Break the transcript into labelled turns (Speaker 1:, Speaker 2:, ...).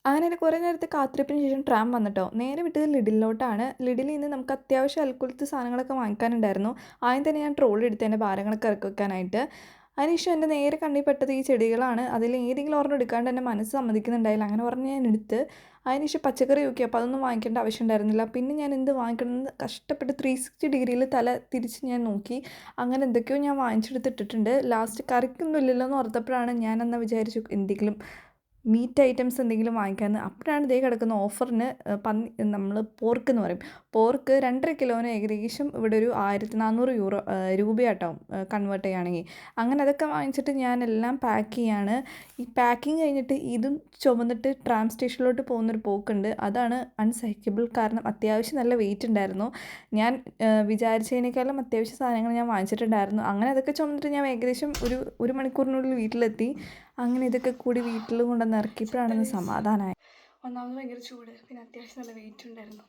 Speaker 1: അങ്ങനെ തന്നെ കുറേ നേരത്തെ കാത്തിരിപ്പിന് ശേഷം ട്രാം വന്നിട്ടോ. നേരെ വിട്ടത് ലിഡിലിലോട്ടാണ്. ലിഡിലിൽ നിന്ന് നമുക്ക് അത്യാവശ്യം അൽക്കുലത്തെ സാധനങ്ങളൊക്കെ വാങ്ങിക്കാനുണ്ടായിരുന്നു. ആദ്യം തന്നെ ഞാൻ ട്രോളി എടുത്തു എൻ്റെ ഭാരങ്ങളൊക്കെ ഇറക്കി വെക്കാനായിട്ട്. അതിനുശേഷം എൻ്റെ നേരെ കണ്ണിൽ പെട്ടത് ഈ ചെടികളാണ്. അതിൽ ഏതെങ്കിലും ഒരെണ്ണം എടുക്കാണ്ട് എൻ്റെ മനസ്സ് സമ്മതിക്കുന്നുണ്ടായില്ല. അങ്ങനെ പറഞ്ഞ് ഞാൻ എടുത്ത് അതിനുശേഷം പച്ചക്കറി നോക്കി. അപ്പോൾ അതൊന്നും വാങ്ങിക്കേണ്ട ആവശ്യം ഉണ്ടായിരുന്നില്ല. പിന്നെ ഞാൻ എന്ത് വാങ്ങിക്കണമെന്ന് കഷ്ടപ്പെട്ട് 360 ഡിഗ്രിയിൽ തല തിരിച്ച് ഞാൻ നോക്കി. അങ്ങനെ എന്തൊക്കെയോ ഞാൻ വാങ്ങിച്ചെടുത്തിട്ടിട്ടുണ്ട്. ലാസ്റ്റ് കറിക്കൊന്നും ഇല്ലല്ലോ എന്ന് ഓർത്തപ്പോഴാണ് ഞാനെന്നാ വിചാരിച്ചു എന്തെങ്കിലും മീറ്റ് ഐറ്റംസ് എന്തെങ്കിലും വാങ്ങിക്കാമെന്ന്. അപ്പോഴാണ് ദേ കിടക്കുന്ന ഓഫറിന് നമ്മൾ പോർക്ക് എന്ന് പറയും. പോർക്ക് 2.5 കിലോന് ഏകദേശം ഇവിടെ ഒരു 1400 രൂപയാട്ടാവും കൺവേർട്ട് ചെയ്യുകയാണെങ്കിൽ. അങ്ങനെ അതൊക്കെ വാങ്ങിച്ചിട്ട് ഞാനെല്ലാം പാക്ക് ചെയ്യാണ്. ഈ പാക്കിങ് കഴിഞ്ഞിട്ട് ഇതും ചുമന്നിട്ട് ട്രാം സ്റ്റേഷനിലോട്ട് പോകുന്നൊരു പോക്കുണ്ട്. അതാണ് അൺസഹിക്കബിൾ. കാരണം അത്യാവശ്യം നല്ല വെയിറ്റ് ഉണ്ടായിരുന്നു. ഞാൻ വിചാരിച്ചതിനേക്കാളും അത്യാവശ്യം സാധനങ്ങൾ ഞാൻ വാങ്ങിച്ചിട്ടുണ്ടായിരുന്നു. അങ്ങനെ അതൊക്കെ ചുമന്നിട്ട് ഞാൻ ഏകദേശം ഒരു മണിക്കൂറിനുള്ളിൽ വീട്ടിലെത്തി. അങ്ങനെ ഇതൊക്കെ കൂടി വീട്ടിൽ കൊണ്ടുവന്ന് ഇറക്കിയപ്പോഴാണെന്ന് സമാധാനമായി. ഒന്നാമത് ഭയങ്കര ചൂട്, പിന്നെ അത്യാവശ്യം നല്ല വെയിറ്റ് ഉണ്ടായിരുന്നു.